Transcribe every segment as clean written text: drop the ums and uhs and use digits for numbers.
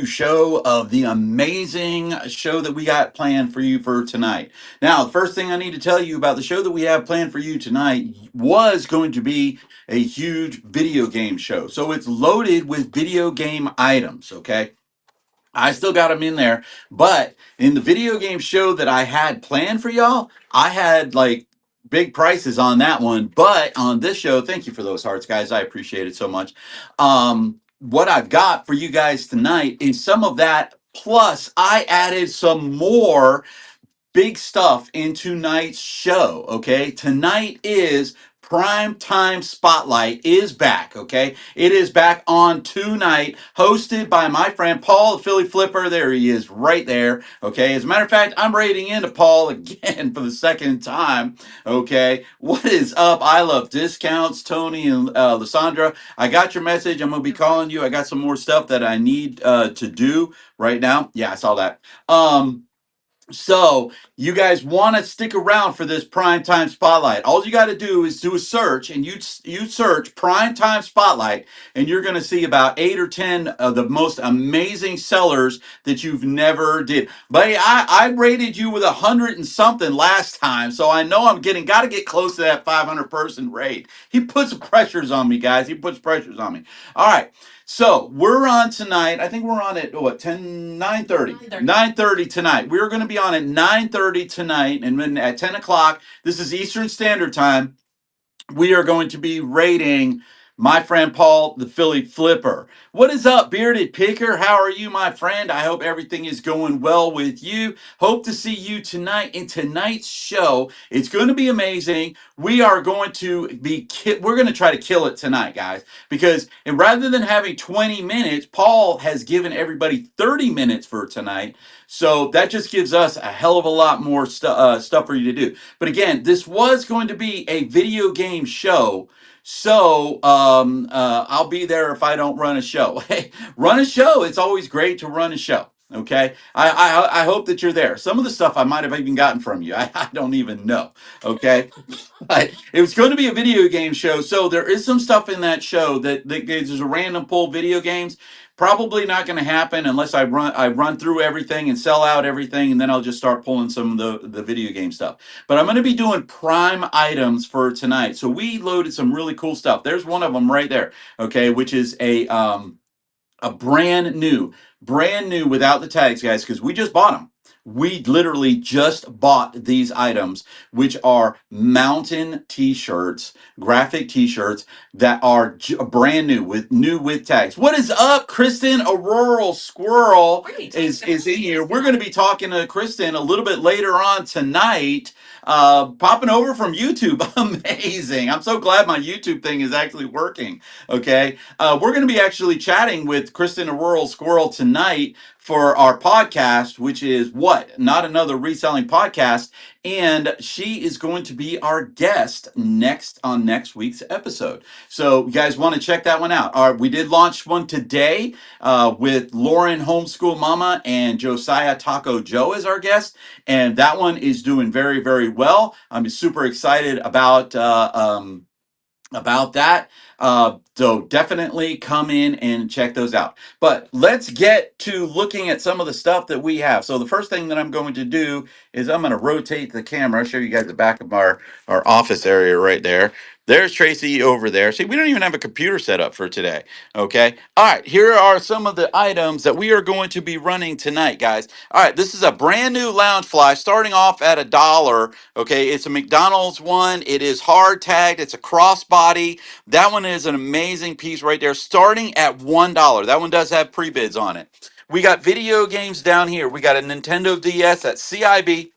show of the amazing show that we got planned for you for tonight. Now, the first thing I need to tell you about the show that we have planned for you tonight was going to be a huge video game show. So it's loaded with video game items, okay? I still got them in there, but in the video game show that I had planned for y'all, I had like big prices on that one. But on this show, thank you for those hearts, guys. I appreciate it so much. What I've got for you guys tonight is some of that. Plus, I added some more big stuff in tonight's show. Okay, tonight is prime time spotlight is back. Okay, it is back on tonight, hosted by my friend Paul, the Philly Flipper. There he is, right there. Okay, as a matter of fact, I'm rating into Paul again for the second time. Okay, what is up? I love discounts, Tony and Lysandra. I got your message. I'm gonna be calling you. I got some more stuff that I need to do right now. Yeah, I saw that. So you guys want to stick around for this prime time spotlight. All you got to do is do a search, and you search prime time spotlight, and you're going to see about 8 or 10 of the most amazing sellers that you've never did. But I rated you with 100 and something last time, so I know I'm getting got to get close to that 500 person rate. He puts pressures on me, guys. He puts pressures on me. All right. So we're on tonight. I think we're on at what 10, 9:30 tonight. We're going to be on at 9:30 tonight, and then at 10 o'clock. This is Eastern Standard Time. We are going to be rating my friend Paul, the Philly Flipper. What is up, Bearded Picker? How are you, my friend? I hope everything is going well with you. Hope to see you tonight in tonight's show. It's going to be amazing. We are going to be, we're going to try to kill it tonight, guys, because and rather than having 20 minutes, Paul has given everybody 30 minutes for tonight. So that just gives us a hell of a lot more stuff for you to do. But again, this was going to be a video game show. So I'll be there if I don't run a show. Hey, run a show. It's always great to run a show. Okay. I hope that you're there. Some of the stuff I might have even gotten from you. I don't even know. Okay. But it was going to be a video game show. So there is some stuff in that show that there's a random pull video games. Probably not going to happen unless I run through everything and sell out everything, and then I'll just start pulling some of the video game stuff. But I'm going to be doing prime items for tonight. So we loaded some really cool stuff. There's one of them right there, okay, which is a brand new without the tags, guys, because we just bought them. We literally just bought these items, which are mountain t-shirts, graphic t-shirts that are brand new with tags. What is up, Kristen? A rural squirrel is in here. We're going to be talking to Kristen a little bit later on tonight. Popping over from YouTube. Amazing. I'm so glad my YouTube thing is actually working. Okay. We're going to be actually chatting with Kristen, a rural squirrel, tonight for our podcast, which is what? Not another reselling podcast. And she is going to be our guest next on next week's episode. So you guys want to check that one out. We did launch one today with Lauren Homeschool Mama and Josiah Taco Joe as our guest. And that one is doing very, very well. I'm super excited about that. So definitely come in and check those out. But let's get to looking at some of the stuff that we have. So the first thing that I'm going to do is I'm going to rotate the camera, show you guys the back of our office area right there. There's Tracy over there. See, we don't even have a computer set up for today. Okay. All right. Here are some of the items that we are going to be running tonight, guys. All right. This is a brand new Loungefly starting off at $1. Okay. It's a McDonald's one. It is hard tagged. It's a crossbody. That one is an amazing piece right there, starting at $1. That one does have pre-bids on it. We got video games down here. We got a Nintendo DS at CIB.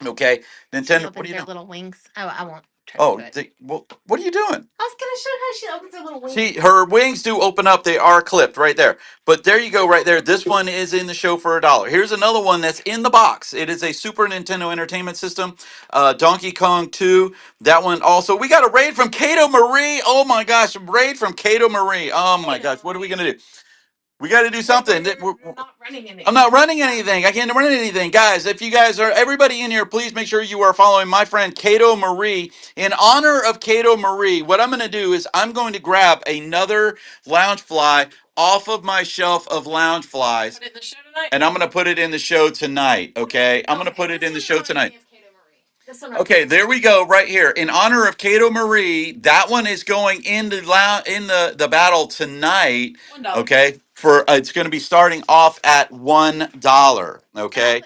Okay, Nintendo. What are you doing? Little wings. I won't. Oh, well, what are you doing? I was gonna show her. She opens her little wings. See, her wings do open up. They are clipped right there. But there you go, right there. This one is in the show for $1. Here's another one that's in the box. It is a Super Nintendo Entertainment System, Donkey Kong 2. That one also. We got a raid from Kato Marie. Oh my gosh, a raid from Kato Marie. Oh my gosh, what are we gonna do? We got to do something. We're not running anything. I'm not running anything. I can't run anything. Guys, if you guys are, everybody in here, please make sure you are following my friend Kato Marie. In honor of Kato Marie, what I'm going to do is I'm going to grab another Loungefly off of my shelf of lounge flies. Put it in the show tonight. And I'm going to put it in the show tonight. Okay. I'm going to put it in the show tonight. Okay, there we go, right here. In honor of Kato Marie, that one is going in the battle tonight. $1. Okay, for it's going to be starting off at $1. Okay,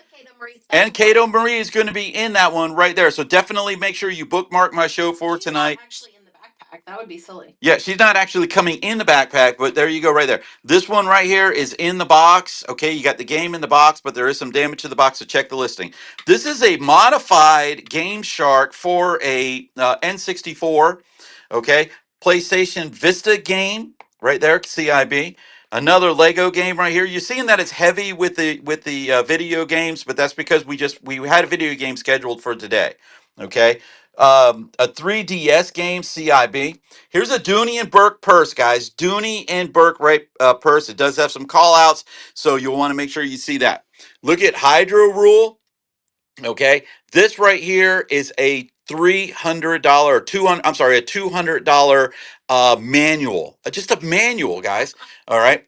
and Kato Marie is going to be in that one right there. So definitely make sure you bookmark my show for She's tonight. not actually in the backpack. That would be silly. Yeah, she's not actually coming in the backpack, but there you go, right there. This one right here is in the box. Okay, you got the game in the box, but there is some damage to the box, so check the listing. This is a modified Game Shark for a N64. Okay, PlayStation Vista game right there, CIB. Another Lego game right here. You're seeing that it's heavy with the video games, but that's because we had a video game scheduled for today. Okay, a 3DS game, CIB. Here's a Dooney and Burke purse, guys. Dooney and Burke purse. It does have some call outs, so you'll want to make sure you see that. Look at Hydro Rule. Okay, this right here is a $300 200. I'm sorry, a $200 manual. Just a manual, guys. All right.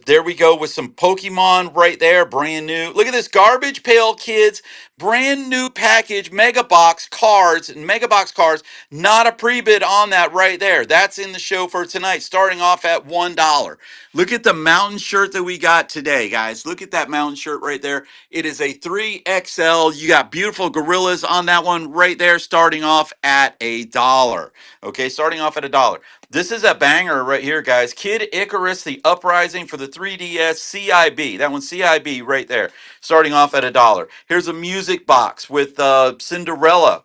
There we go with some Pokemon right there, brand new. Look at this Garbage Pail Kids, brand new package, Mega Box cards, Mega Box cards. Not a pre-bid on that right there. That's in the show for tonight, starting off at $1. Look at the mountain shirt that we got today, guys. Look at that mountain shirt right there. It is a 3XL. You got beautiful gorillas on that one right there, starting off at $1. Okay, starting off at $1. This is a banger right here, guys. Kid Icarus, the Uprising for the 3DS CIB. That one CIB right there, starting off at $1. Here's a music box with Cinderella,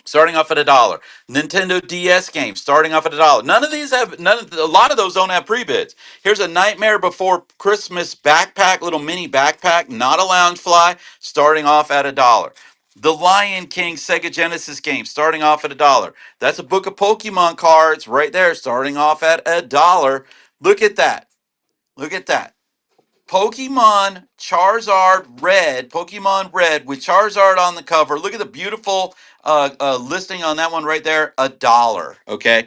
starting off at $1. Nintendo DS game, starting off at $1. A lot of those don't have pre-bids. Here's a Nightmare Before Christmas backpack, little mini backpack, not a lounge fly, starting off at $1. The Lion King Sega Genesis game, starting off at $1. That's a book of Pokemon cards right there, starting off at $1. Look at that. Look at that. Pokemon Pokemon Red with Charizard on the cover. Look at the beautiful listing on that one right there. $1. Okay.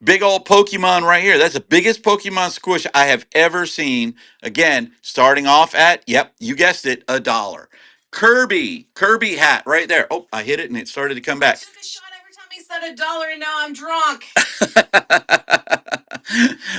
Big old Pokemon right here. That's the biggest Pokemon squish I have ever seen. Again, starting off at, yep, you guessed it, $1. Kirby hat right there. Oh, I hit it and it started to come back. I took a shot every time he said $1 and now I'm drunk.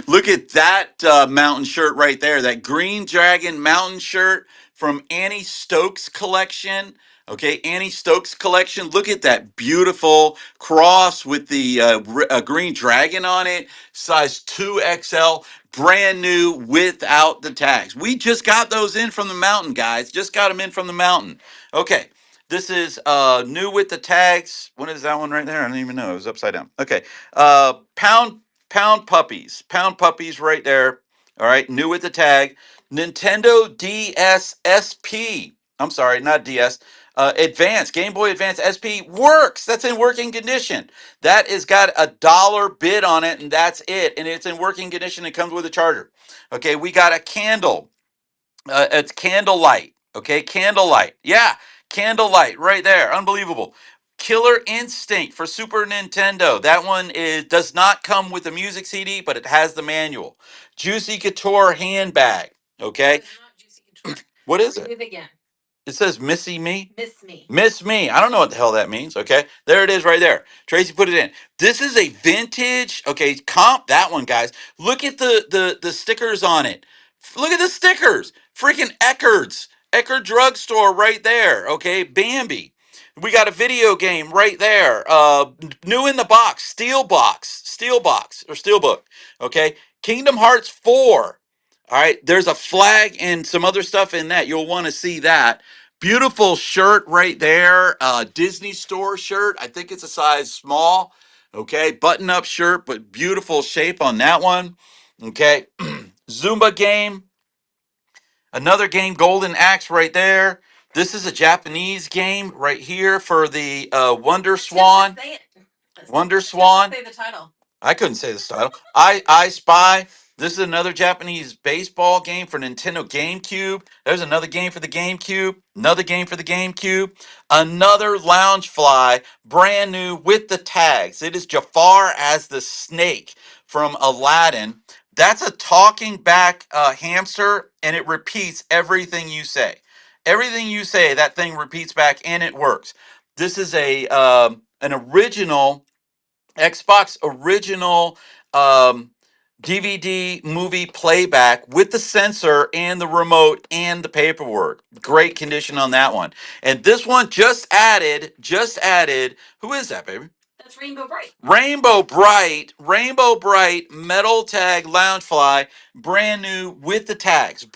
Look at that mountain shirt right there. That Green Dragon mountain shirt from Annie Stokes collection. Okay, Annie Stokes collection. Look at that beautiful cross with the green dragon on it. Size 2XL. Brand new without the tags. We just got those in from the mountain, guys. Just got them in from the mountain. Okay. This is new with the tags. What is that one right there? I don't even know. It was upside down. Okay. Pound puppies. Pound puppies right there. All right. New with the tag. Nintendo DS SP. I'm sorry, not DS. Advance, Game Boy Advance SP works. That's in working condition. That has got $1 bid on it, and that's it. And it's in working condition. It comes with a charger. Okay, we got a candle. It's Candlelight. Okay, Candlelight. Yeah, Candlelight right there. Unbelievable. Killer Instinct for Super Nintendo. That one does not come with the music CD, but it has the manual. Juicy Couture handbag. Okay. It's not Juicy Couture. What is Read it? it again. It says Missy Me. Miss me. Miss Me. I don't know what the hell that means. Okay. There it is right there. Tracy put it in. This is a vintage. Okay. Comp that one, guys. Look at the stickers on it. Look at the stickers. Freaking Eckerd's. Eckerd Drugstore right there. Okay. Bambi. We got a video game right there. New in the box. Steelbox or Steelbook. Okay. Kingdom Hearts 4. All right. There's a flag and some other stuff in that. You'll want to see that. Beautiful shirt right there. Disney Store shirt. I think it's a size small. Okay. Button up shirt, but beautiful shape on that one. Okay. Zumba game. Another game, Golden Axe right there. This is a Japanese game right here for the Wonder Swan. Wonder Swan. Say the title. I couldn't say this title. I Spy. This is another Japanese baseball game for Nintendo GameCube. There's another game for the GameCube. Another game for the GameCube. Another Loungefly, brand new with the tags. It is Jafar as the snake from Aladdin. That's a talking back hamster, and it repeats everything you say. Everything you say, that thing repeats back, and it works. This is a an original Xbox original um, DVD movie playback with the sensor and the remote and the paperwork. Great condition on that one. And this one just added. Who is that, baby? That's Rainbow Bright. Rainbow Bright metal tag Loungefly, brand new with the tags,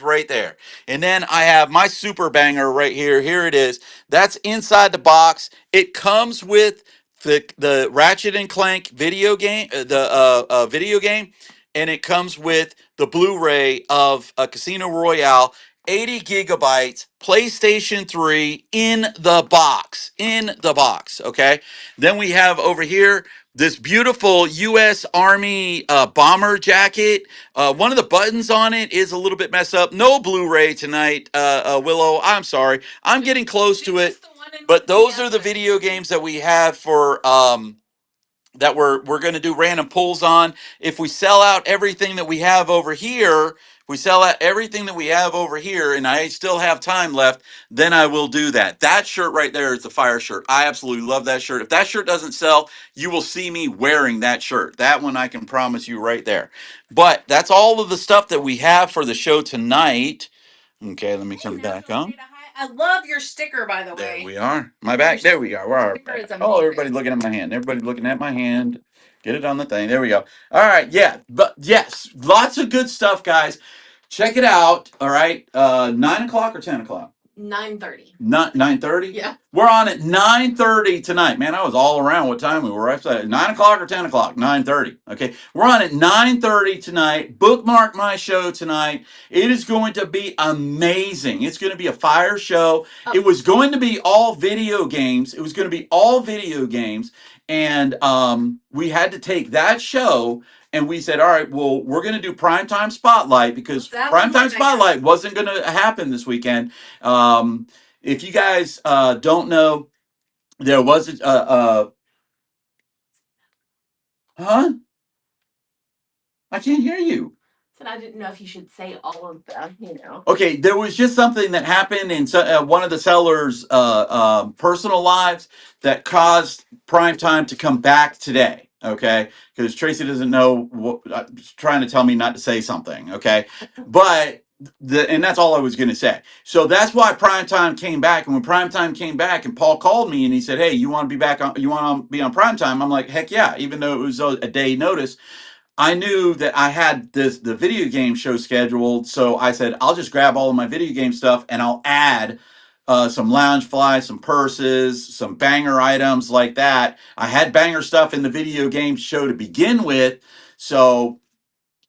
right there. And then I have my super banger right here. Here it is. That's inside the box. It comes with the Ratchet and Clank video game, the video game, and it comes with the Blu-ray of Casino Royale. 80 gigabytes, PlayStation 3 in the box. Okay. Then we have over here this beautiful U.S. Army bomber jacket. One of the buttons on it is a little bit messed up. No Blu-ray tonight, Willow. I'm sorry. I'm getting close to it. But those are the video games that we have for that we're going to do random pulls on. If we sell out everything that we have over here, and I still have time left, then I will do that. That shirt right there is the fire shirt. I absolutely love that shirt. If that shirt doesn't sell, you will see me wearing that shirt. That one I can promise you right there. But that's all of the stuff that we have for the show tonight. Okay, let me come back on. I love your sticker, by the way. There we are. My back. There we are. We're oh, everybody looking at my hand. Everybody looking at my hand. Get it on the thing. There we go. All right. Yeah. But yes, lots of good stuff, guys. Check it out. All right. 9 o'clock or 10 o'clock? 9:30. Not 9:30? Yeah. We're on at 9:30 tonight. Man, I was all around what time we were. I said 9 o'clock or 10 o'clock? 9:30. Okay. We're on at 9:30 tonight. Bookmark my show tonight. It is going to be amazing. It's going to be a fire show. Oh. It was going to be all video games. And we had to take that show and we said, all right, well, we're going to do Primetime Spotlight because Primetime Spotlight wasn't going to happen this weekend. If you guys don't know, there was huh? I can't hear you. And I didn't know if you should say all of them, Okay, there was just something that happened in one of the sellers' personal lives that caused Primetime to come back today. Okay, because Tracy doesn't know what trying to tell me not to say something. Okay, but. And that's all I was going to say. So that's why Primetime came back. And when Primetime came back, and Paul called me and he said, "Hey, you want to be back on? You want to be on Primetime?" I'm like, "Heck yeah!" Even though it was a day notice, I knew that I had the video game show scheduled. So I said, "I'll just grab all of my video game stuff and I'll add some Loungefly, some purses, some banger items like that." I had banger stuff in the video game show to begin with, so.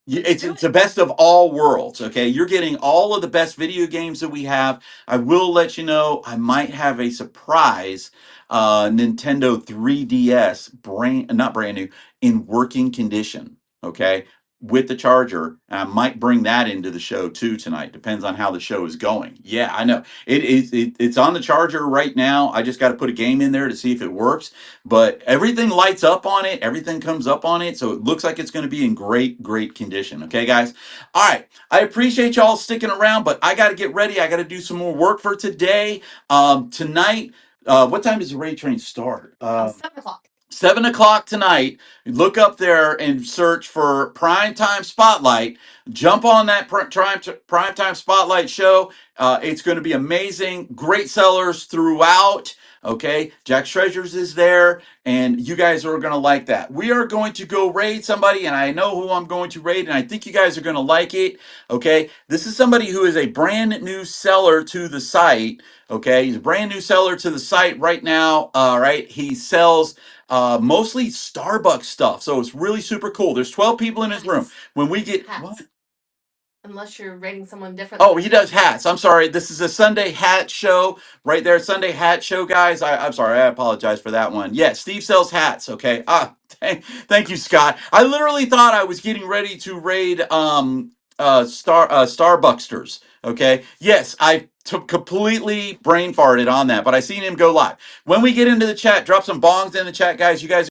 It's the best of all worlds, okay? You're getting all of the best video games that we have. I will let you know, I might have a surprise Nintendo 3DS, not brand new, in working condition, okay? With the charger. I might bring that into the show too tonight. Depends on how the show is going. Yeah, I know. It's on the charger right now. I just got to put a game in there to see if it works. But everything lights up on it. Everything comes up on it. So it looks like it's going to be in great, great condition. Okay, guys? All right. I appreciate y'all sticking around, but I got to get ready. I got to do some more work for today. Tonight, what time does the raid train start? 7 o'clock. 7 o'clock tonight. Look up there and search for Primetime Spotlight. Jump on that Primetime Spotlight show. It's going to be amazing. Great sellers throughout. Okay, Jack's Treasures is there, and you guys are going to like that. We are going to go raid somebody, and I know who I'm going to raid, and I think you guys are going to like it. Okay, this is somebody who is a brand new seller to the site. Okay, he's a brand new seller to the site right now. All right, he sells mostly Starbucks stuff, so it's really super cool. There's 12 people in his room. When we get what? Unless you're rating someone different. Oh, he does hats. I'm sorry. This is a Sunday hat show right there. Sunday hat show, guys. I'm sorry. I apologize for that one. Yeah, Steve sells hats. Okay. Thank you, Scott. I literally thought I was getting ready to raid Starbucksters. Okay. Yes, I completely brain farted on that, but I seen him go live. When we get into the chat, drop some bongs in the chat, guys. You guys